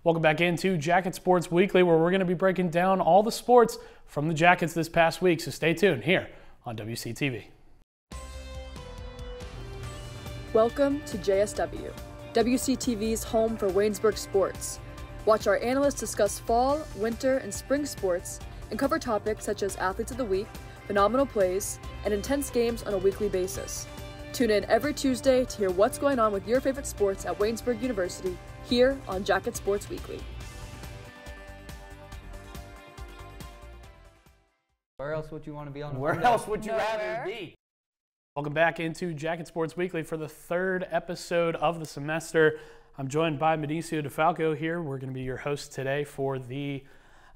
Welcome back into Jacket Sports Weekly, where we're going to be breaking down all the sports from the Jackets this past week. So stay tuned here on WCTV. Welcome to JSW, WCTV's home for Waynesburg sports. Watch our analysts discuss fall, winter, and spring sports and cover topics such as athletes of the week, phenomenal plays, and intense games on a weekly basis. Tune in every Tuesday to hear what's going on with your favorite sports at Waynesburg University here on Jacket Sports Weekly. Where else would you want to be on? Where else would you rather be? Welcome back into Jacket Sports Weekly for the third episode of the semester. I'm joined by Benicio DeFalco here. We're going to be your host today for the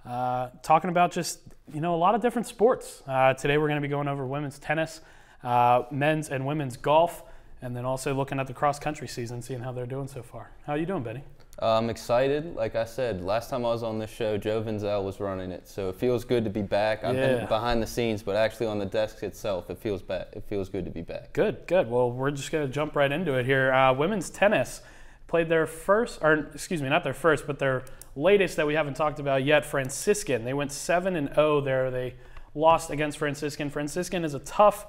talking about just, a lot of different sports. Today we're going to be going over women's tennis, men's and women's golf, and then also looking at the cross-country season, seeing how they're doing so far. How are you doing, Benny? I'm excited. Like I said, last time I was on this show, Joe Vinzel was running it, so it feels good to be back. I've been behind the scenes, but actually on the desk itself, it feels bad. It feels good to be back. Good. Well, we're just going to jump right into it here. Women's tennis played their first, not their first, but their latest that we haven't talked about yet, Franciscan. They went 7-0 there. They lost against Franciscan. Franciscan is a tough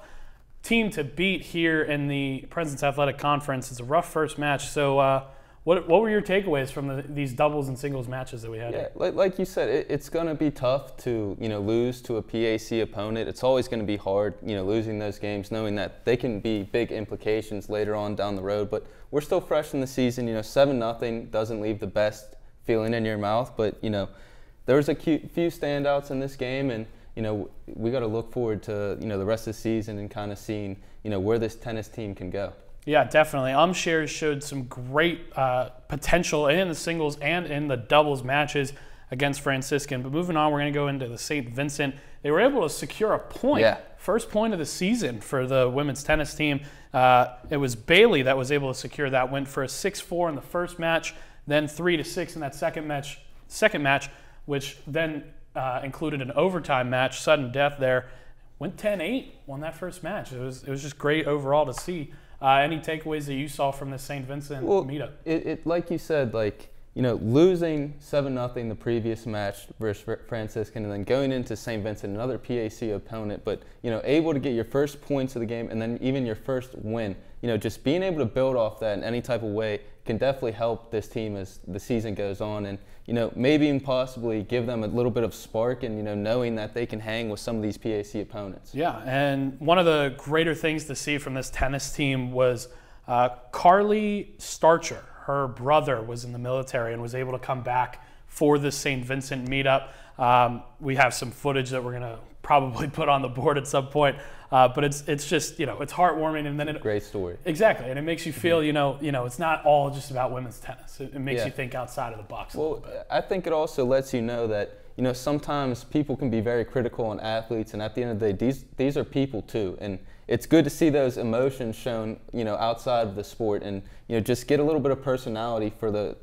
team to beat here in the President's Athletic Conference. It's a rough first match. So what were your takeaways from these doubles and singles matches that we had? Yeah, like you said, it's going to be tough to lose to a PAC opponent. It's always going to be hard, losing those games, knowing that they can be big implications later on down the road. But we're still fresh in the season. 7-0 doesn't leave the best feeling in your mouth. But there was a few standouts in this game, and we got to look forward to the rest of the season and kind of seeing where this tennis team can go. Yeah, definitely. Shares showed some great potential in the singles and in the doubles matches against Franciscan. But moving on, we're going to go into the St. Vincent. They were able to secure a point, first point of the season for the women's tennis team. It was Bailey that was able to secure that win for a 6-4 in the first match, then 3-6 in that second match, which then included an overtime match, sudden death there. Went 10-8, won that first match. It was just great overall to see. Any takeaways that you saw from the St. Vincent meetup? It like you said, losing 7-0 the previous match versus Franciscan, and then going into St. Vincent, another PAC opponent, but able to get your first points of the game and then even your first win. Just being able to build off that in any type of way can definitely help this team as the season goes on, and maybe even possibly give them a little bit of spark, and knowing that they can hang with some of these PAC opponents. Yeah, and one of the greater things to see from this tennis team was Carly Starcher. Her brother was in the military and was able to come back for the St. Vincent meetup. We have some footage that we're going to probably put on the board at some point, but it's just it's heartwarming, and then great story. Exactly, and it makes you feel it's not all just about women's tennis. It makes you think outside of the box. Well, I think it also lets you know that sometimes people can be very critical on athletes, and at the end of the day, these are people too, and it's good to see those emotions shown outside of the sport, and just get a little bit of personality for the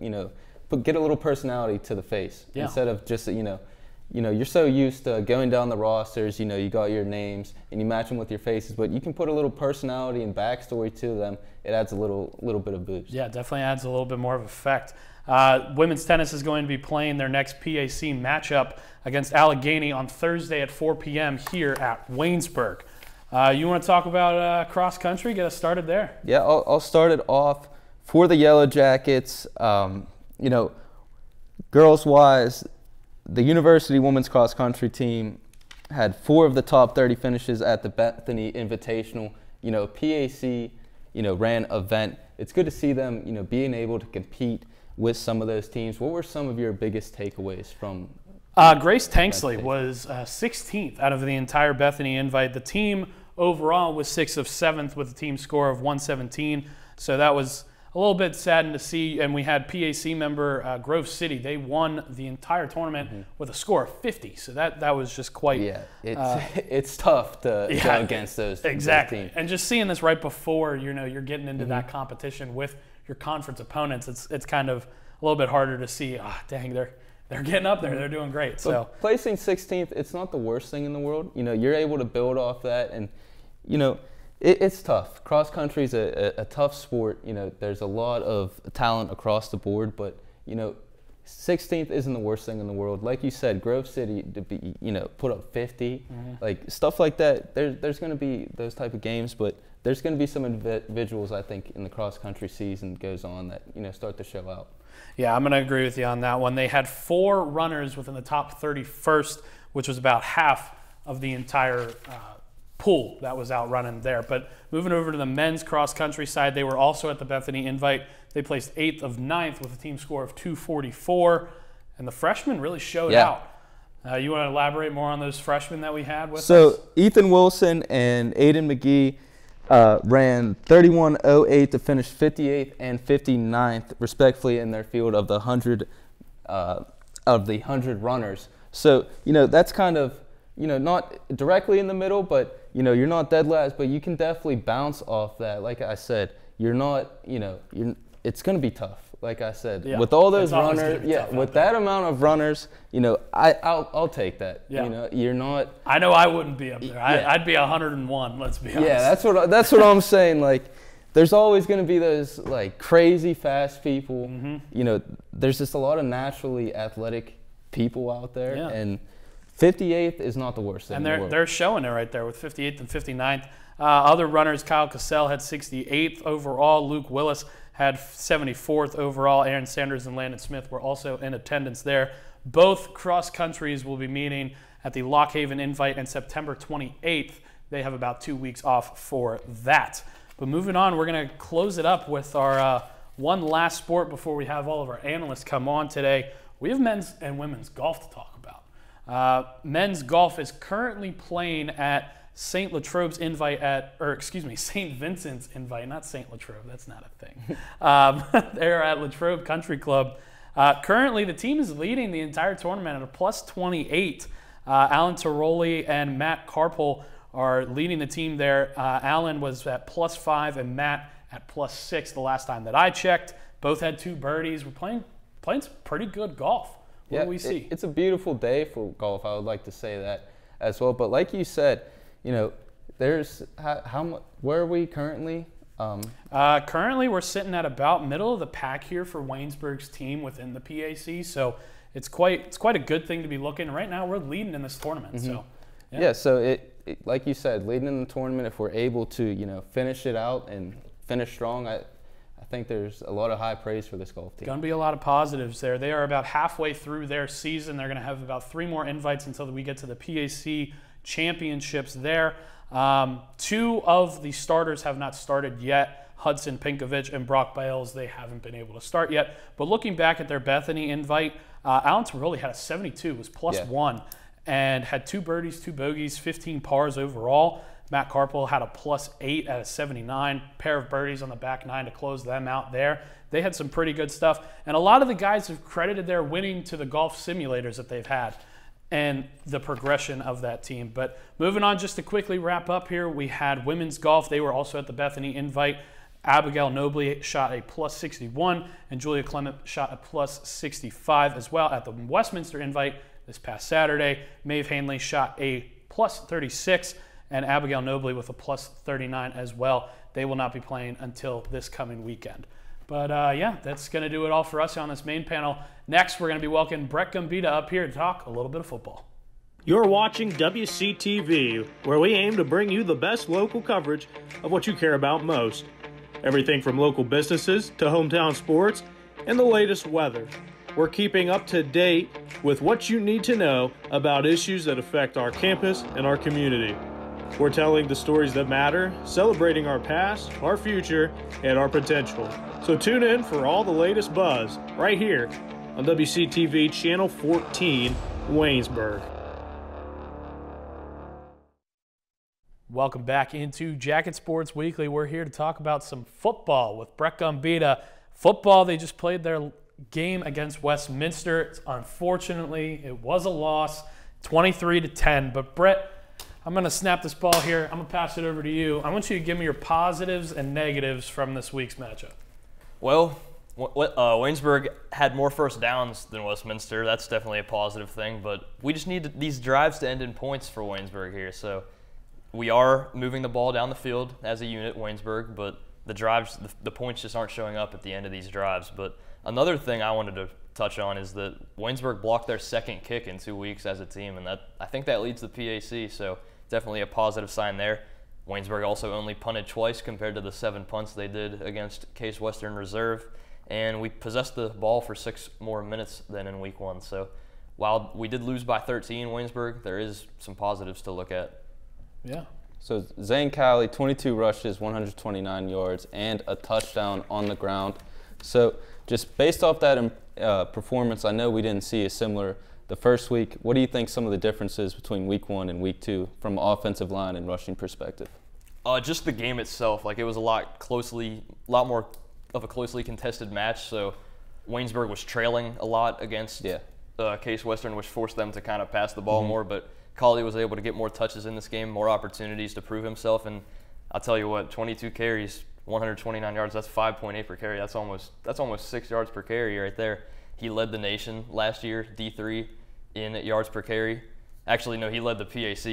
get a little personality to the face instead of just you're so used to going down the rosters, you got your names and you match them with your faces, but you can put a little personality and backstory to them. It adds a little bit of boost. Yeah, definitely adds a little bit more of effect. Women's tennis is going to be playing their next PAC matchup against Allegheny on Thursday at 4 p.m. here at Waynesburg. You want to talk about cross country? Get us started there. Yeah, I'll start it off for the Yellow Jackets. Girls-wise, the University Women's Cross Country team had 4 of the top 30 finishes at the Bethany Invitational. PAC, ran event. It's good to see them, being able to compete with some of those teams. What were some of your biggest takeaways from? Grace Tanksley was 16th out of the entire Bethany invite. The team overall was 6th of 7th with a team score of 117. So that was a little bit saddened to see. And we had PAC member Grove City. They won the entire tournament with a score of 50. So that was just quite. Yeah, it's tough to go against those. Exactly. Those teams. And just seeing this right before you're getting into that competition with your conference opponents, it's kind of a little bit harder to see. Dang, they're getting up there. They're doing great. So placing 16th, it's not the worst thing in the world. You're able to build off that, and it's tough. Cross country is a tough sport. There's a lot of talent across the board, but 16th isn't the worst thing in the world. Like you said, Grove City to be, put up 50, like stuff like that. There's going to be those type of games, but there's going to be some individuals, I think, in the cross-country season goes on that, start to show out. Yeah, I'm going to agree with you on that one. They had 4 runners within the top 31st, which was about half of the entire pool that was out running there. But moving over to the men's cross-country side, they were also at the Bethany Invite. They placed 8th of 9th with a team score of 244, and the freshmen really showed out. You want to elaborate more on those freshmen that we had with us? So Ethan Wilson and Aiden McGee ran 31.08 to finish 58th and 59th, respectively, in their field of the 100 runners. So that's kind of not directly in the middle, but you're not dead last, but you can definitely bounce off that. Like I said, you're not it's going to be tough. Like I said, with all those runners, with that amount of runners, I'll take that. Yeah. You're not. I know I wouldn't be up there. I'd be 101. Let's be honest. Yeah, that's what I'm saying. Like, there's always going to be those like crazy fast people. There's just a lot of naturally athletic people out there, and 58th is not the worst thing. And they're showing it right there with 58th and 59th. Other runners, Kyle Cassell had 68th overall. Luke Willis had 74th overall. Aaron Sanders and Landon Smith were also in attendance there. Both cross countries will be meeting at the Lock Haven Invite on September 28th. They have about 2 weeks off for that. But moving on, we're going to close it up with our one last sport before we have all of our analysts come on today. We have men's and women's golf to talk about. Men's golf is currently playing at St. Latrobe's Invite St. Vincent's Invite, not St. Latrobe, that's not a thing. They're at Latrobe Country Club. Currently, the team is leading the entire tournament at a plus 28. Alan Tiroli and Matt Carpel are leading the team there. Alan was at plus 5 and Matt at plus 6 the last time that I checked. Both had 2 birdies. We're playing some pretty good golf. What do we see? It's a beautiful day for golf. I would like to say that as well. But like you said, there's where are we currently? Currently, we're sitting at about middle of the pack here for Waynesburg's team within the PAC. So it's quite a good thing to be looking. Right now, we're leading in this tournament. So so it like you said, leading in the tournament. If we're able to finish it out and finish strong, I think there's a lot of high praise for this golf team. Going to be a lot of positives there. They are about halfway through their season. They're going to have about 3 more invites until we get to the PAC championships there. 2 of the starters have not started yet. Hudson Pinkovich and Brock Bales, they haven't been able to start yet. But looking back at their Bethany invite, Alan Tiroli had a 72, was plus 1, and had 2 birdies, 2 bogeys, 15 pars overall. Matt Carpel had a plus 8 at a 79, pair of birdies on the back 9 to close them out there. They had some pretty good stuff. And a lot of the guys have credited their winning to the golf simulators that they've had and the progression of that team. But moving on, just to quickly wrap up here, we had women's golf. They were also at the Bethany Invite. Abigail Nobley shot a plus 61, and Julia Clement shot a plus 65 as well. At the Westminster Invite this past Saturday, Maeve Hanley shot a plus 36, and Abigail Nobley with a plus 39 as well. They will not be playing until this coming weekend. But that's going to do it all for us on this main panel. Next, we're going to be welcoming Brett Gambita up here to talk a little bit of football. You're watching WCTV, where we aim to bring you the best local coverage of what you care about most. Everything from local businesses to hometown sports and the latest weather. We're keeping up to date with what you need to know about issues that affect our campus and our community. We're telling the stories that matter, celebrating our past, our future, and our potential. So tune in for all the latest buzz right here on WCTV Channel 14, Waynesburg. Welcome back into Jacket Sports Weekly. We're here to talk about some football with Brett Gambita. Football, they just played their game against Westminster. Unfortunately, it was a loss, 23-10. But Brett, I'm going to snap this ball here. I'm going to pass it over to you. I want you to give me your positives and negatives from this week's matchup. Well, Waynesburg had more first downs than Westminster. That's definitely a positive thing. But we just need these drives to end in points for Waynesburg here. So we are moving the ball down the field as a unit, Waynesburg, but the drives, the points just aren't showing up at the end of these drives. But another thing I wanted to touch on is that Waynesburg blocked their second kick in 2 weeks as a team, and I think that leads the PAC, so definitely a positive sign there. Waynesburg also only punted twice compared to the 7 punts they did against Case Western Reserve, and we possessed the ball for 6 more minutes than in week 1. So while we did lose by 13, Waynesburg, there is some positives to look at. Yeah. So Zane Cowley, 22 rushes, 129 yards, and a touchdown on the ground. So just based off that performance, I know we didn't see a similar the first week. What do you think some of the differences between week 1 and week 2 from an offensive line and rushing perspective? Just the game itself. Like, it was a lot more of a closely contested match. So Waynesburg was trailing a lot against Case Western, which forced them to kind of pass the ball more. But Cawley was able to get more touches in this game, more opportunities to prove himself. And I'll tell you what, 22 carries, 129 yards, that's 5.8 per carry. That's almost 6 yards per carry right there. He led the nation last year, D3, in yards per carry. Actually, no, he led the PAC.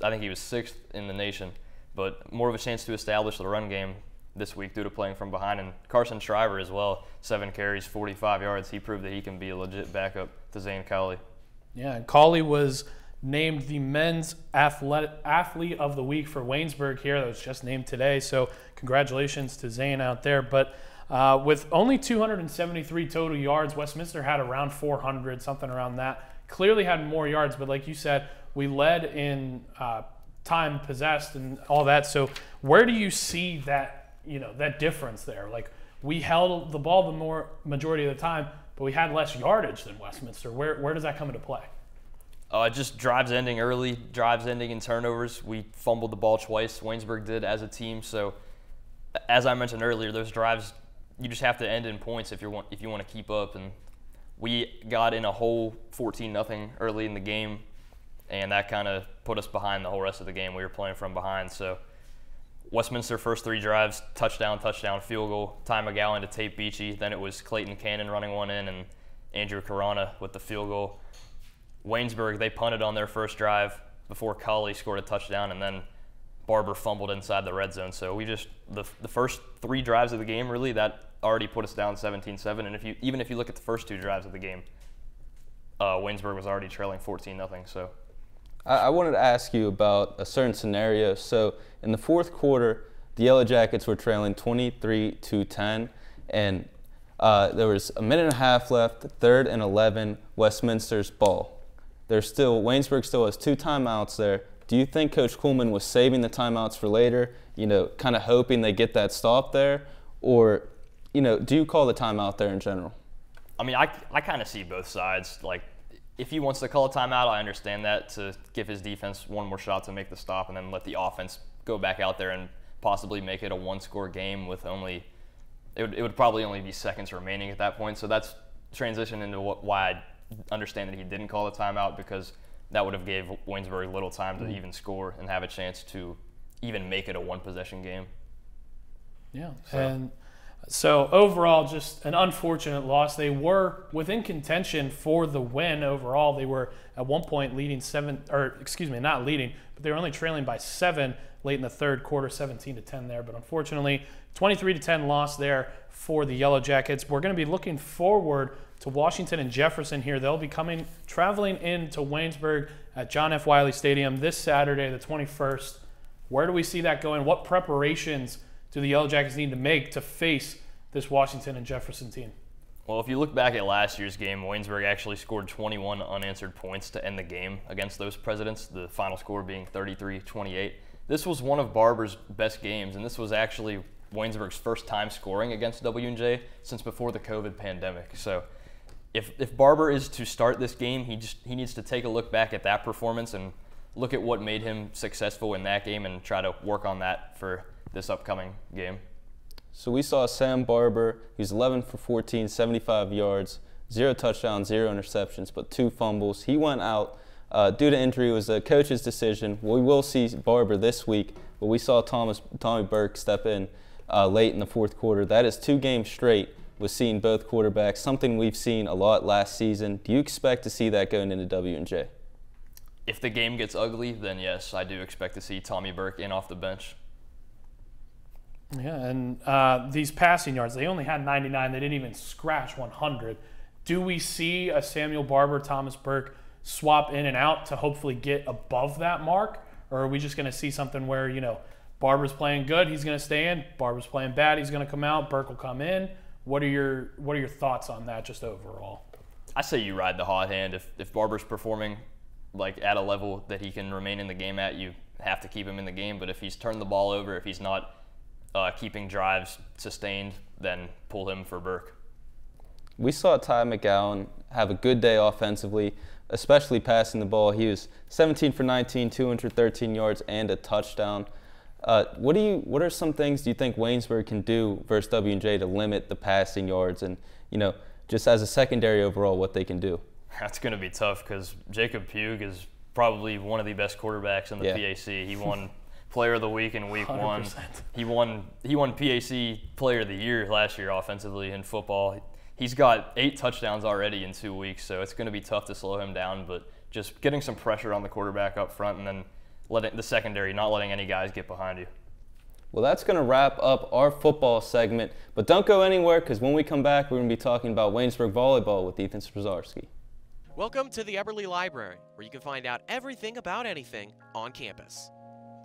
I think he was 6th in the nation, but more of a chance to establish the run game this week due to playing from behind. And Carson Shriver as well, 7 carries, 45 yards. He proved that he can be a legit backup to Zane Cowley. Yeah, and Cawley was named the men's athlete of the week for Waynesburg here. That was just named today, so congratulations to Zane out there. But with only 273 total yards, Westminster had around 400, something around that. Clearly had more yards, but like you said, we led in time possessed and all that. So where do you see that, that difference there? Like, we held the ball the majority of the time, but we had less yardage than Westminster. Where does that come into play? Just drives ending early, drives ending in turnovers. We fumbled the ball twice. Waynesburg did as a team. So, as I mentioned earlier, those drives, you just have to end in points if you want to keep up. And we got in a whole 14-0 early in the game, and that kind of put us behind the whole rest of the game. We were playing from behind. So, Westminster first 3 drives, touchdown, field goal, Ty McGowan to Tate Beachy. Then it was Clayton Cannon running one in and Andrew Carana with the field goal. Waynesburg, they punted on their first drive before Cawley scored a touchdown, and then Barber fumbled inside the red zone. So we just, the first 3 drives of the game, really, that already put us down 17-7. And even if you look at the first 2 drives of the game, Waynesburg was already trailing 14-0. So I wanted to ask you about a certain scenario. So in the 4th quarter, the Yellow Jackets were trailing 23-10, and there was a minute and a half left, 3rd and 11, Westminster's ball. Waynesburg still has 2 timeouts there. Do you think Coach Kuhlman was saving the timeouts for later, kind of hoping they get that stop there? Or, do you call the timeout there in general? I mean, I kind of see both sides. Like, if he wants to call a timeout, I understand that, to give his defense one more shot to make the stop and then let the offense go back out there and possibly make it a 1-score game with only – it would probably only be seconds remaining at that point. So that's transition into why I understand that he didn't call the timeout, because that would have gave Waynesburg little time to even score and have a chance to even make it a 1-possession game. Yeah, and so overall, just an unfortunate loss. They were within contention for the win overall. They were at one point leading not leading, but they were only trailing by 7 late in the 3rd quarter, 17-10 there. But unfortunately, 23-10 loss there for the Yellow Jackets. We're going to be looking forward to Washington and Jefferson here. They'll be traveling into Waynesburg at John F. Wiley Stadium this Saturday, the 21st. Where do we see that going? What preparations do the Yellow Jackets need to make to face this Washington and Jefferson team? Well, if you look back at last year's game, Waynesburg actually scored 21 unanswered points to end the game against those Presidents, the final score being 33-28. This was one of Barber's best games, and this was actually Waynesburg's first time scoring against W&J since before the COVID pandemic. So if Barber is to start this game, he needs to take a look back at that performance and look at what made him successful in that game and try to work on that for this upcoming game. So we saw Sam Barber. He's 11 for 14, 75 yards, 0 touchdowns, 0 interceptions, but 2 fumbles. He went out due to injury. It was a coach's decision. We will see Barber this week, but we saw Tommy Burke step in late in the 4th quarter. That is 2 games straight with seeing both quarterbacks, something we've seen a lot last season. Do you expect to see that going into W&J? If the game gets ugly, then yes, I do expect to see Tommy Burke in off the bench. Yeah, and these passing yards, they only had 99. They didn't even scratch 100. Do we see a Samuel Barber, Thomas Burke swap in and out to hopefully get above that mark? Or are we just going to see something where, Barber's playing good, he's going to stay in. Barber's playing bad, he's going to come out. Burke will come in. What are your thoughts on that just overall? I say you ride the hot hand. If Barber's performing like at a level that he can remain in the game at, you have to keep him in the game. But if he's turned the ball over, if he's not keeping drives sustained, then pull him for Burke. We saw Ty McGowan have a good day offensively, especially passing the ball. He was 17 for 19, 213 yards, and a touchdown. What are some things do you think Waynesburg can do versus W&J to limit the passing yards and, just as a secondary overall, what they can do? That's going to be tough because Jacob Pugh is probably one of the best quarterbacks in the PAC. He won Player of the Week in Week 1. 100%. He won PAC Player of the Year last year offensively in football. He's got 8 touchdowns already in 2 weeks, so it's going to be tough to slow him down. But just getting some pressure on the quarterback up front and then letting the secondary, not letting any guys get behind you. Well, that's going to wrap up our football segment. But don't go anywhere because when we come back, we're going to be talking about Waynesburg volleyball with Ethan Strzelarski. Welcome to the Eberly Library, where you can find out everything about anything on campus.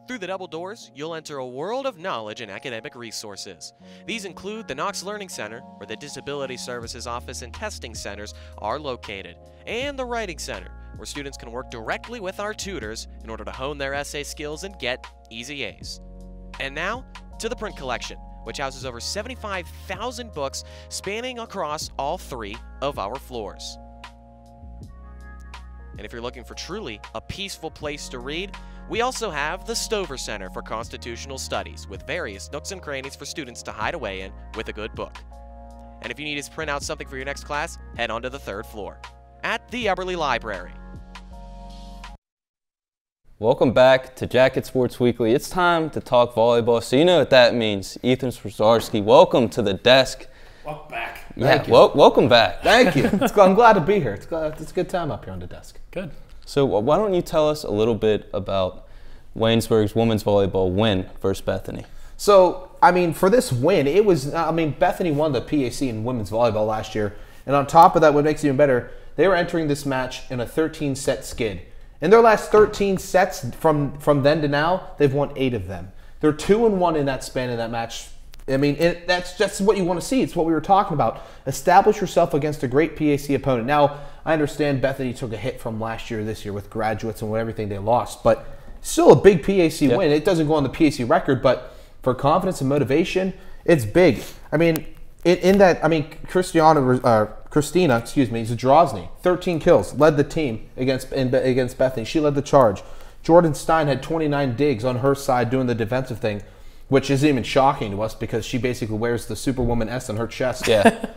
Through the double doors, you'll enter a world of knowledge and academic resources. These include the Knox Learning Center, where the Disability Services Office and testing centers are located, and the Writing Center, where students can work directly with our tutors in order to hone their essay skills and get easy A's. And now, to the print collection, which houses over 75,000 books spanning across all 3 of our floors. And if you're looking for truly a peaceful place to read, we also have the Stover Center for Constitutional Studies, with various nooks and crannies for students to hide away in with a good book. And if you need us to print out something for your next class, head on to the 3rd floor at the Eberly Library. Welcome back to Jacket Sports Weekly. It's time to talk volleyball, so you know what that means. Ethan Strzelarski, welcome to the desk. Welcome back. Welcome back. Thank you. I'm glad to be here. It's a good time up here on the desk. Good. So why don't you tell us a little bit about Waynesburg's women's volleyball win versus Bethany? So, for this win, it was, Bethany won the PAC in women's volleyball last year. And on top of that, what makes it even better, they were entering this match in a 13-set skid. In their last 13 sets from then to now, they've won 8 of them. They're 2-1 in that span in that match. That's just what you want to see. It's what we were talking about. Establish yourself against a great PAC opponent. Now, I understand Bethany took a hit from last year, this year with graduates and everything they lost, but still a big PAC win. It doesn't go on the PAC record, but for confidence and motivation, it's big. Christina Zadrozny, 13 kills, led the team against Bethany. She led the charge. Jordan Stein had 29 digs on her side doing the defensive thing, which isn't even shocking to us because she basically wears the Superwoman S on her chest. Yeah.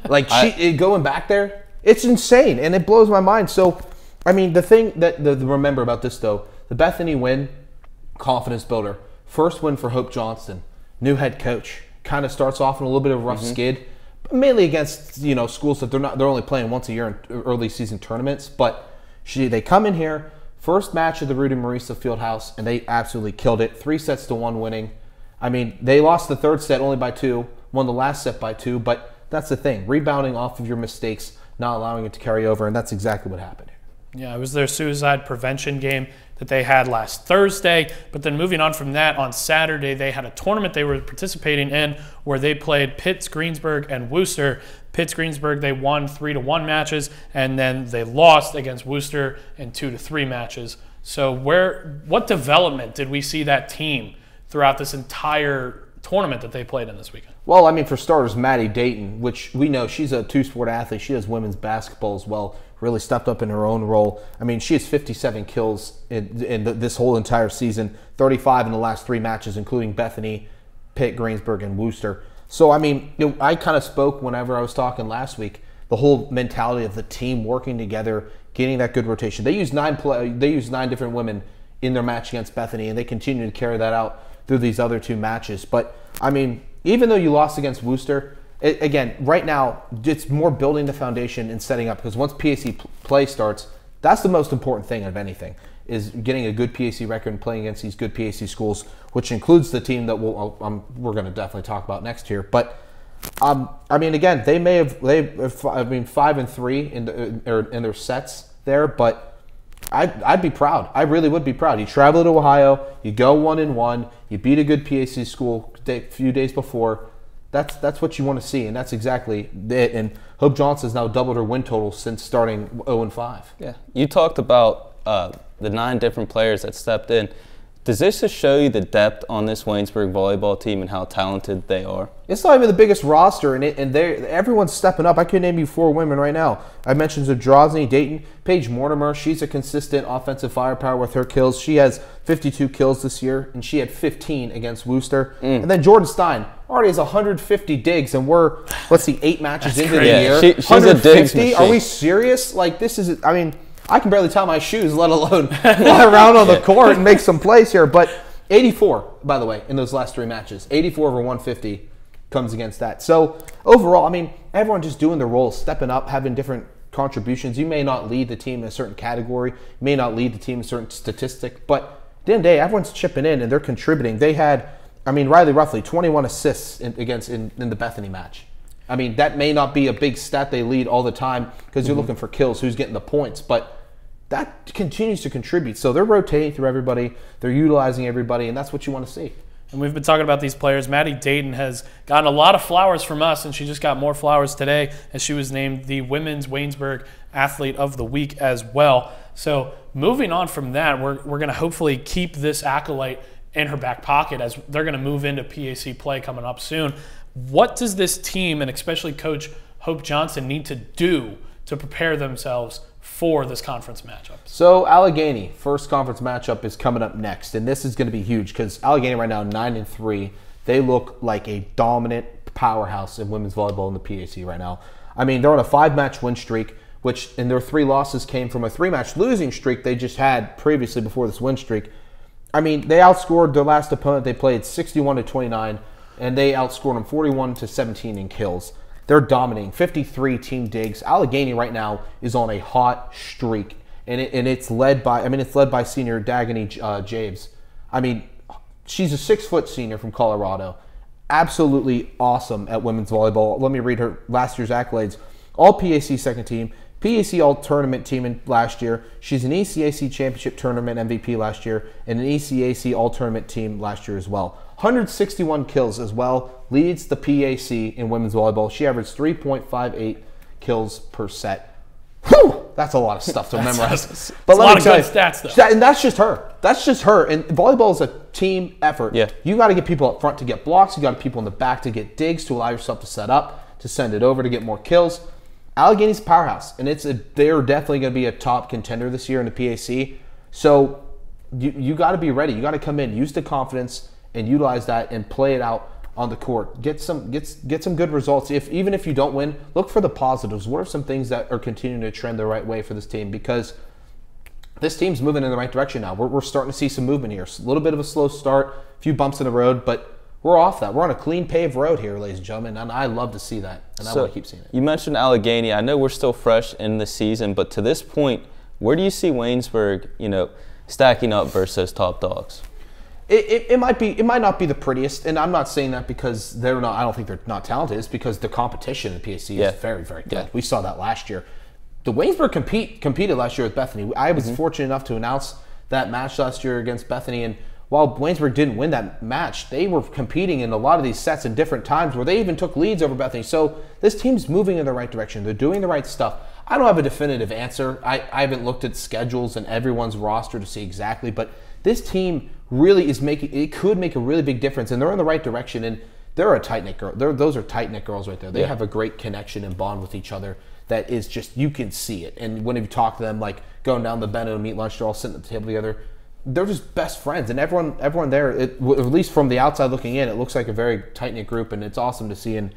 Going back there, it's insane, and it blows my mind. So, the thing that remember about this, though, the Bethany win, confidence builder. First win for Hope Johnston, new head coach. Kind of starts off in a little bit of a rough skid, mainly against schools that they're only playing once a year in early season tournaments. But they come in here, first match of the Rudy Marisa Fieldhouse, and they absolutely killed it. 3-1 winning. They lost the 3rd set only by 2, won the last set by 2, but that's the thing. Rebounding off of your mistakes, not allowing it to carry over, and that's exactly what happened. Yeah, it was their suicide prevention game that they had last Thursday. But then moving on from that, on Saturday, they had a tournament they were participating in where they played Pitts, Greensburg, and Worcester. Pitts, Greensburg, they won 3-1 matches, and then they lost against Worcester in 2-3 matches. So what development did we see that team throughout this entire tournament that they played in this weekend? Well, for starters, Maddie Dayton, which we know she's a 2-sport athlete. She does women's basketball as well. Really stepped up in her own role. she has 57 kills in this whole entire season, 35 in the last 3 matches, including Bethany, Pitt, Greensburg, and Worcester. So, I kind of spoke whenever I was talking last week, the whole mentality of the team working together, getting that good rotation. They used 9 different women in their match against Bethany, and they continue to carry that out through these other 2 matches. But, even though you lost against Worcester, again, right now, it's more building the foundation and setting up, because once PAC play starts, that's the most important thing of anything, is getting a good PAC record and playing against these good PAC schools, which includes the team that we're going to definitely talk about next year. But, I mean, again, they 5-3 in their sets there, but I'd be proud. I really would be proud. You travel to Ohio, you go 1-1, you beat a good PAC school a few days before. That's what you want to see, and that's exactly it. And Hope Johnson's now doubled her win total since starting 0-5. Yeah, you talked about the 9 different players that stepped in. Does this just show you the depth on this Waynesburg volleyball team and how talented they are? It's not even the biggest roster, and everyone's stepping up. I could name you 4 women right now. I mentioned Zadrozny, Dayton, Paige Mortimer. She's a consistent offensive firepower with her kills. She has 52 kills this year, and she had 15 against Worcester. And then Jordan Stein already has 150 digs, and we're, let's see, 8 matches into the year. She's a digs machine. Are we serious? Like, this is, I mean, I can barely tie my shoes, let alone fly around on the court and make some plays here. But 84, by the way, in those last 3 matches. 84 over 150 comes against that. So overall, I mean, everyone just doing their roles, stepping up, having different contributions. You may not lead the team in a certain category, you may not lead the team in a certain statistic, but at the end of the day, everyone's chipping in and they're contributing. They had, I mean, Riley roughly 21 assists in the Bethany match. I mean, that may not be a big stat they lead all the time because you're looking for kills, who's getting the points, but that continues to contribute. So they're rotating through everybody, they're utilizing everybody, and that's what you want to see. And we've been talking about these players. Maddie Dayton has gotten a lot of flowers from us, and she just got more flowers today as she was named the Women's Waynesburg Athlete of the Week as well. So moving on from that, we're going to hopefully keep this accolade in her back pocket as they're going to move into PAC play coming up soon. What does this team, and especially Coach Hope Johnson, need to do to prepare themselves for this conference matchup? So Allegheny, first conference matchup is coming up next, and this is going to be huge because Allegheny right now 9-3. They look like a dominant powerhouse in women's volleyball in the PAC right now. I mean, they're on a 5-match win streak, which in their 3 losses came from a 3-match losing streak they just had previously before this win streak. I mean, they outscored their last opponent they played 61-29, and they outscored them 41-17 in kills. They're dominating. 53 team digs. Allegheny right now is on a hot streak, and it's led by senior Dagany Javes. I mean, she's a 6-foot senior from Colorado. Absolutely awesome at women's volleyball. Let me read her last year's accolades. All PAC second team, PAC All Tournament team last year. She's an ECAC Championship Tournament MVP last year and an ECAC All Tournament team last year as well. 161 kills as well, leads the PAC in women's volleyball. She averaged 3.58 kills per set. Whew! That's a lot of stuff to memorize. But let me tell you, stats, though. And that's just her. That's just her. And volleyball is a team effort. Yeah. You got to get people up front to get blocks. You got people in the back to get digs, to allow yourself to set up, to send it over to get more kills. Allegheny's a powerhouse, and they're definitely going to be a top contender this year in the PAC. So you got to be ready. You got to come in, use the confidence, and utilize that and play it out on the court. Get some good results. Even if you don't win, look for the positives. What are some things that are continuing to trend the right way for this team? Because this team's moving in the right direction now. We're starting to see some movement here. A little bit of a slow start, a few bumps in the road, but we're off that. We're on a clean paved road here, ladies and gentlemen, and I love to see that, and I want to keep seeing it. You mentioned Allegheny. I know we're still fresh in the season, but to this point, where do you see Waynesburg, stacking up versus those top dogs? It might not be the prettiest, and I'm not saying that because they're not. I don't think they're not talented. It's because the competition in the PAC is very, very good. Yeah. We saw that last year. The Waynesburg competed last year with Bethany. I was fortunate enough to announce that match last year against Bethany, and while Waynesburg didn't win that match, they were competing in a lot of these sets in different times where they even took leads over Bethany. So this team's moving in the right direction. They're doing the right stuff. I don't have a definitive answer. I haven't looked at schedules and everyone's roster to see exactly, but this team really could make a really big difference, and they're in the right direction, and they're a tight-knit girl. Those are tight-knit girls right there. They have a great connection and bond with each other that is just, you can see it. And when you talk to them, like going down the Beno to meet lunch, they're all sitting at the table together. They're just best friends, and everyone there, at least from the outside looking in, it looks like a very tight-knit group, and it's awesome to see. And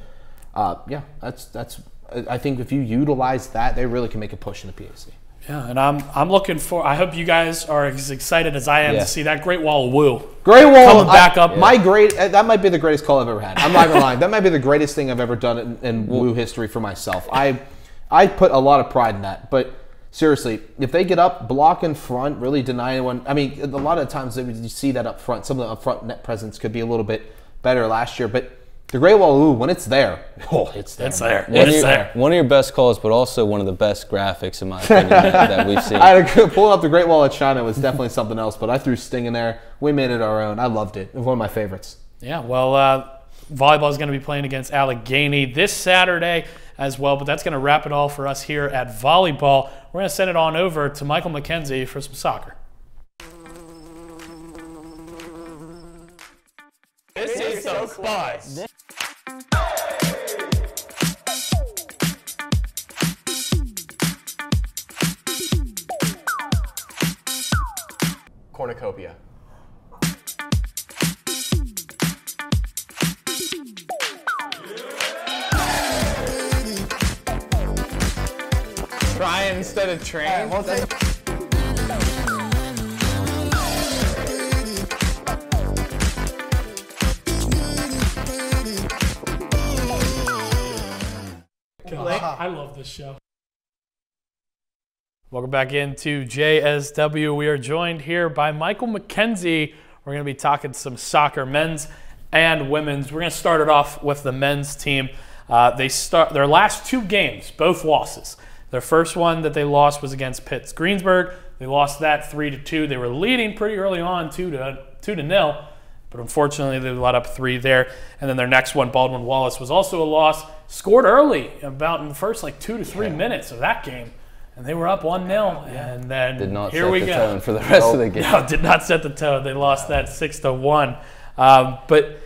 that's I think if you utilize that, they really can make a push in the PAC. Yeah, and I'm looking for. I hope you guys are as excited as I am to see that Great Wall of Woo. Great Wall coming back up. That might be the greatest call I've ever had. I'm not gonna lie. That might be the greatest thing I've ever done in Woo history for myself. I put a lot of pride in that, but. Seriously, if they get up, block in front, really deny anyone. I mean, a lot of times you see that up front. Some of the up front net presence could be a little bit better last year, but The Great Wall, ooh, when it's there, it's there. It's there. It's there. One of your best calls, but also one of the best graphics, in my opinion, that we've seen. I had to pull up the Great Wall of China. Was definitely something else, but I threw Sting in there. We made it our own. I loved it. It was one of my favorites. Yeah, well, volleyball is going to be playing against Allegheny this Saturday as well, but that's going to wrap it all for us here at volleyball. We're going to send it on over to Michael McKenzie for some soccer. This is so fun. Cornucopia. Try instead of train. I love this show. Welcome back into JSW. We are joined here by Michael McKenzie. We're going to be talking some soccer, men's and women's. We're going to start it off with the men's team. They start their last 2 games, both losses. Their first one that they lost was against Pitts Greensburg. They lost that 3-2. They were leading pretty early on, 2-0, but unfortunately they let up 3 there. And then their next one, Baldwin Wallace, was also a loss. Scored early, about in the first 2 to 3 minutes of that game, and they were up 1-0. And then Did not here set we the go. tone for the rest of the game. No, did not set the tone. They lost that 6-1. But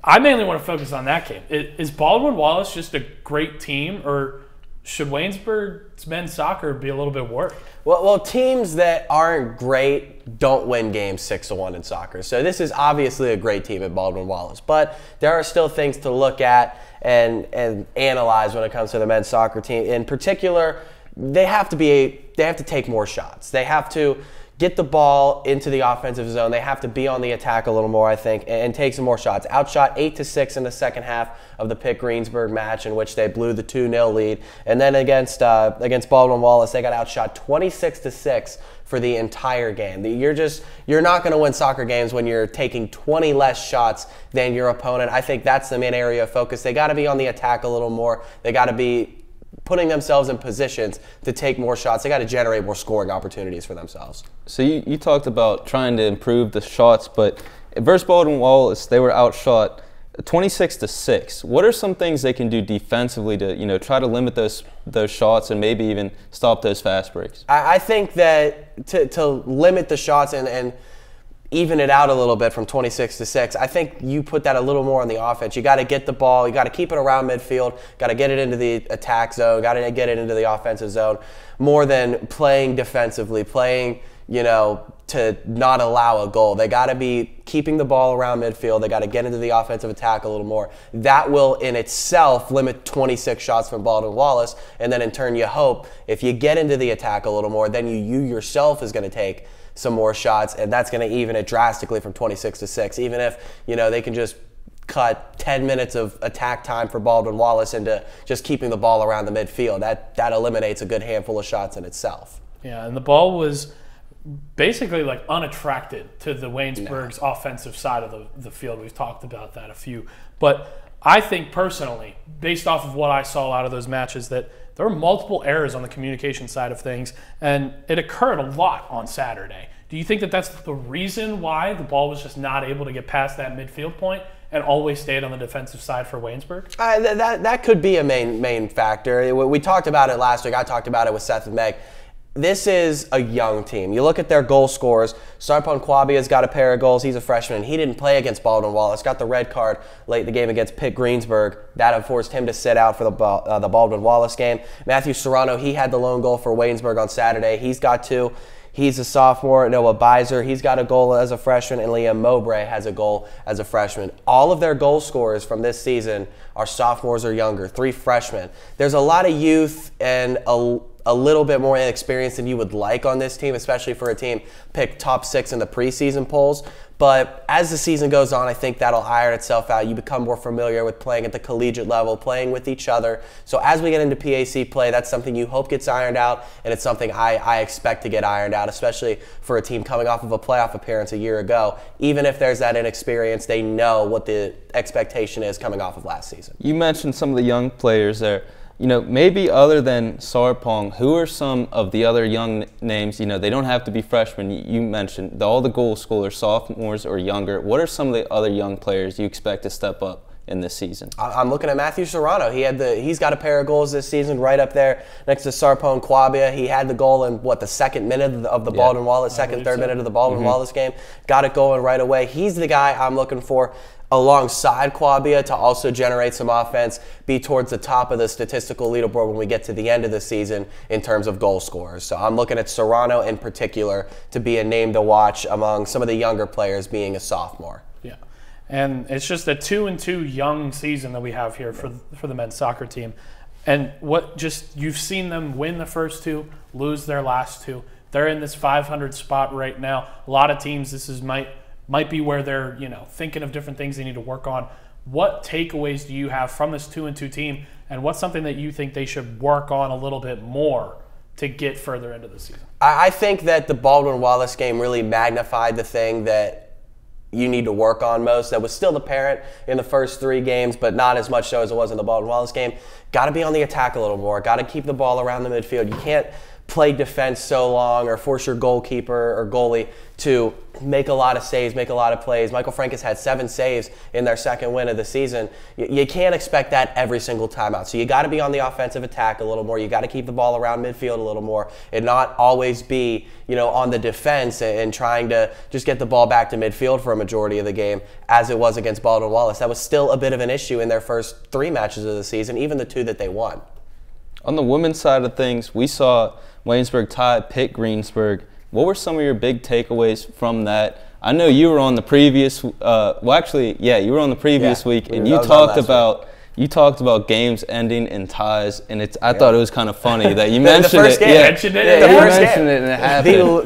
I mainly want to focus on that game. Is Baldwin Wallace just a great team, or should Waynesburg's men's soccer be a little bit worse? Well, teams that aren't great don't win games 6-1 in soccer. So this is obviously a great team at Baldwin Wallace, but there are still things to look at and analyze when it comes to the men's soccer team. In particular, they have to take more shots. They have to get the ball into the offensive zone. They have to be on the attack a little more, I think, and take some more shots. Outshot 8-6 in the second half of the Pitt Greensburg match, in which they blew the 2-0 lead. And then against Baldwin Wallace, they got outshot 26-6 for the entire game. You're not going to win soccer games when you're taking 20 less shots than your opponent. I think that's the main area of focus. They got to be on the attack a little more. They got to be putting themselves in positions to take more shots. They got to generate more scoring opportunities for themselves. So you talked about trying to improve the shots, but versus Baldwin Wallace, they were outshot 26-6. What are some things they can do defensively to try to limit those shots and maybe even stop those fast breaks? I think that to limit the shots and even it out a little bit from 26-6, I think you put that a little more on the offense. You got to get the ball, you got to keep it around midfield, got to get it into the attack zone, got to get it into the offensive zone, more than playing defensively, playing to not allow a goal. They got to be keeping the ball around midfield. They got to get into the offensive attack a little more. That will in itself limit 26 shots from Baldwin Wallace, and then in turn you hope if you get into the attack a little more, then you yourself is going to take some more shots, and that's going to even it drastically from 26-6. Even if they can just cut 10 minutes of attack time for Baldwin Wallace into just keeping the ball around the midfield, that eliminates a good handful of shots in itself. Yeah, and the ball was basically unattracted to the Waynesburg's offensive side of the field. We've talked about that a few, but I think personally, based off of what I saw out of those matches, that there were multiple errors on the communication side of things, and it occurred a lot on Saturday. Do you think that that's the reason why the ball was just not able to get past that midfield point and always stayed on the defensive side for Waynesburg? That could be a main factor. We talked about it last week. I talked about it with Seth and Meg. This is a young team. You look at their goal scorers. Sarpon Kwabia's got a pair of goals. He's a freshman. He didn't play against Baldwin Wallace. Got the red card late in the game against Pitt Greensburg. That have forced him to sit out for the Baldwin Wallace game. Matthew Serrano, he had the lone goal for Waynesburg on Saturday. He's got 2. He's a sophomore. Noah Beiser, he's got a goal as a freshman, and Liam Mowbray has a goal as a freshman. All of their goal scorers from this season are sophomores or younger, 3 freshmen. There's a lot of youth and a little bit more inexperienced than you would like on this team, especially for a team picked top 6 in the preseason polls. But as the season goes on, I think that'll iron itself out. You become more familiar with playing at the collegiate level, playing with each other. So as we get into PAC play, that's something you hope gets ironed out, and it's something I expect to get ironed out, especially for a team coming off of a playoff appearance a year ago. Even if there's that inexperience, they know what the expectation is coming off of last season. You mentioned some of the young players there. You know, maybe other than Sarpong, who are some of the other young names? You know, they don't have to be freshmen. You mentioned all the goal scorers, sophomores or younger. What are some of the other young players you expect to step up in this season? I'm looking at Matthew Serrano. He's got a pair of goals this season right up there next to Sarpong Kwabia. He had the goal in, the second minute of the Baldwin-Wallace, third minute of the Baldwin-Wallace game. Got it going right away. He's the guy I'm looking for alongside Kwabia to also generate some offense, be towards the top of the statistical leaderboard when we get to the end of the season in terms of goal scorers. So I'm looking at Serrano in particular to be a name to watch among some of the younger players, being a sophomore. Yeah, and it's just a 2-2 young season that we have here for the men's soccer team. And you've seen them win the first 2, lose their last 2. They're in this 500 spot right now. A lot of teams, might be where they're, thinking of different things they need to work on. What takeaways do you have from this 2-2 team, and what's something that you think they should work on a little bit more to get further into the season? I think that the Baldwin-Wallace game really magnified the thing that you need to work on most. That was still apparent in the first 3 games, but not as much so as it was in the Baldwin-Wallace game. Got to be on the attack a little more. Got to keep the ball around the midfield. You can't play defense so long or force your goalkeeper or goalie to make a lot of saves, make a lot of plays. Michael Francis had 7 saves in their second win of the season. You can't expect that every single time out. So you got to be on the offensive attack a little more. You got to keep the ball around midfield a little more and not always be, on the defense and trying to just get the ball back to midfield for a majority of the game, as it was against Baldwin-Wallace. That was still a bit of an issue in their first 3 matches of the season, even the 2 that they won. On the women's side of things, we saw Waynesburg tie Pitt Greensburg. What were some of your big takeaways from that? I know you were on the previous, you were on the previous week, and you talked about games ending in ties, and I thought it was kind of funny that you mentioned it.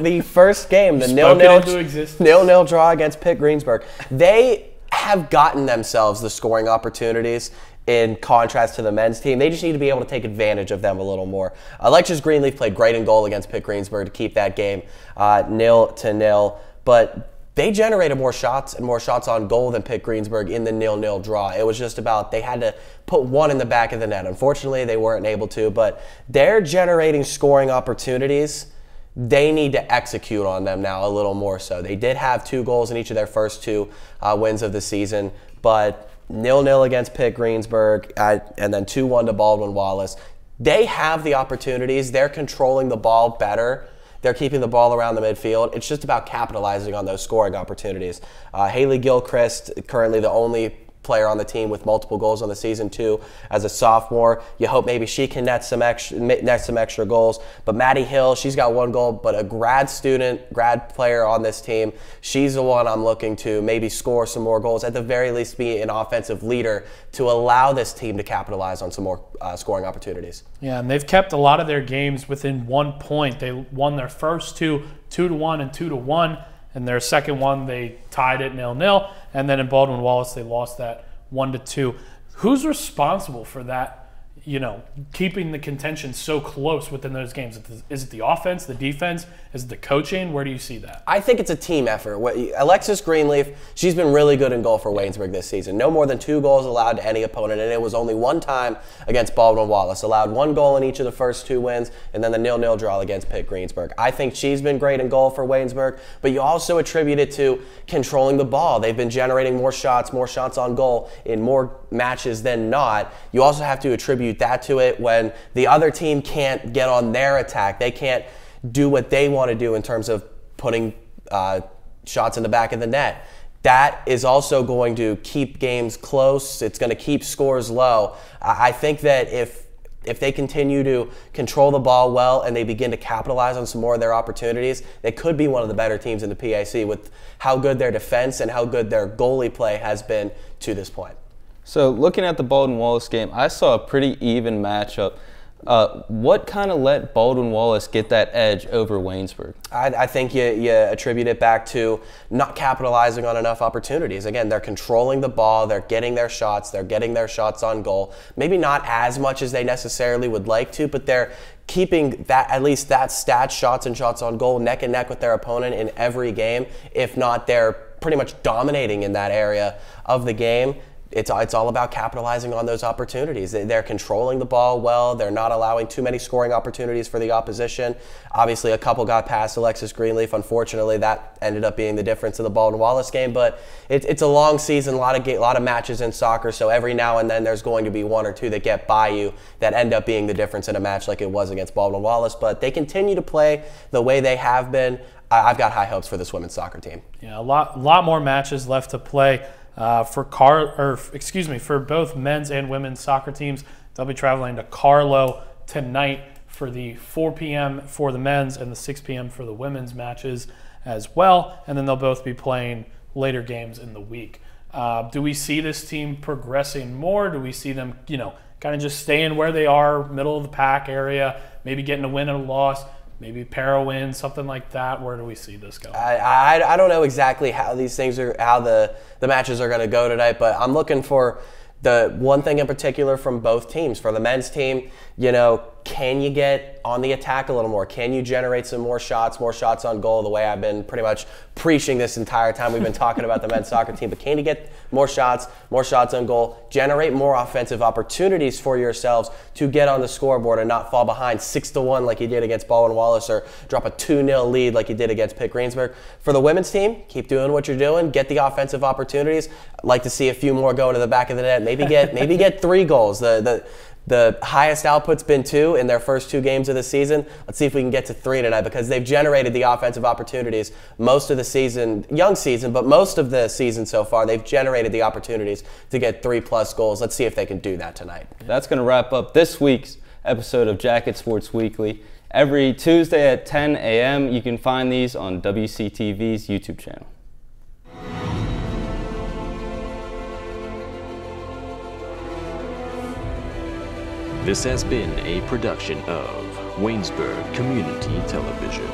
The first game, the 0-0 draw against Pitt Greensburg. They have gotten themselves the scoring opportunities. In contrast to the men's team, they just need to be able to take advantage of them a little more. Alexis Greenleaf played great in goal against Pitt Greensburg to keep that game 0-0, but they generated more shots and more shots on goal than Pitt Greensburg in the 0-0 draw. It was just about they had to put one in the back of the net. Unfortunately, they weren't able to, but they're generating scoring opportunities. They need to execute on them now a little more so. They did have 2 goals in each of their first 2 wins of the season, but 0-0 against Pitt Greensburg, and then 2-1 to Baldwin-Wallace. They have the opportunities. They're controlling the ball better. They're keeping the ball around the midfield. It's just about capitalizing on those scoring opportunities. Haley Gilchrist, currently the only player on the team with multiple goals on the season too as a sophomore. You hope maybe she can net some extra goals. But Maddie Hill, she's got 1 goal, but a grad player on this team. She's the one I'm looking to maybe score some more goals, at the very least be an offensive leader to allow this team to capitalize on some more scoring opportunities. Yeah, and they've kept a lot of their games within 1 point. They won their first 2, 2-1 and 2-1. And their second one, they tied it 0-0. And then in Baldwin-Wallace, they lost that 1-2. Who's responsible for that, keeping the contention so close within those games? Is it the offense, the defense? Is it the coaching? Where do you see that? I think it's a team effort. Alexis Greenleaf, she's been really good in goal for Waynesburg this season. No more than 2 goals allowed to any opponent, and it was only 1 time against Baldwin-Wallace. Allowed 1 goal in each of the first 2 wins, and then the 0-0 draw against Pitt Greensburg. I think she's been great in goal for Waynesburg, but you also attribute it to controlling the ball. They've been generating more shots on goal in more matches than not. You also have to attribute that to it when the other team can't get on their attack. They can't do what they want to do in terms of putting shots in the back of the net. That is also going to keep games close. It's going to keep scores low. I think that if they continue to control the ball well and they begin to capitalize on some more of their opportunities, they could be one of the better teams in the PAC with how good their defense and how good their goalie play has been to this point. So looking at the Baldwin-Wallace game, I saw a pretty even matchup. What kind of let Baldwin Wallace get that edge over Waynesburg? I think you attribute it back to not capitalizing on enough opportunities. Again, they're controlling the ball, they're getting their shots on goal. Maybe not as much as they necessarily would like to, but they're keeping that, at least that stat, shots and shots on goal, neck and neck with their opponent in every game. If not, they're pretty much dominating in that area of the game. It's all about capitalizing on those opportunities. They're controlling the ball well. They're not allowing too many scoring opportunities for the opposition. Obviously, a couple got past Alexis Greenleaf. Unfortunately, that ended up being the difference in the Baldwin Wallace game. But it's a long season, a lot of matches in soccer. So every now and then there's going to be one or two that get by you that end up being the difference in a match, like it was against Baldwin Wallace. But they continue to play the way they have been. I've got high hopes for this women's soccer team. Yeah, a lot more matches left to play. For both men's and women's soccer teams. They'll be traveling to Carlo tonight for the 4 p.m. for the men's and the 6 p.m. for the women's matches as well. And then they'll both be playing later games in the week. Do we see this team progressing more? Do we see them, kind of just staying where they are, middle of the pack area, maybe getting a win and a loss? Maybe pair a win, something like that. Where do we see this going? I don't know exactly how these things are, how the matches are going to go tonight, but I'm looking for the one thing in particular from both teams. For the men's team, can you get on the attack a little more? Can you generate some more shots on goal, the way I've been pretty much preaching this entire time we've been talking about the men's soccer team? But can you get more shots on goal, generate more offensive opportunities for yourselves to get on the scoreboard and not fall behind 6-1 like you did against Baldwin Wallace, or drop a 2-0 lead like you did against Pitt Greensburg? For the women's team, keep doing what you're doing, get the offensive opportunities. I'd like to see a few more going to the back of the net, maybe get 3 goals. The highest output's been 2 in their first 2 games of the season. Let's see if we can get to 3 tonight, because they've generated the offensive opportunities most of the season, young season, but most of the season so far, they've generated the opportunities to get 3+ goals. Let's see if they can do that tonight. That's going to wrap up this week's episode of Jacket Sports Weekly. Every Tuesday at 10 a.m., you can find these on WCTV's YouTube channel. This has been a production of Waynesburg Community Television.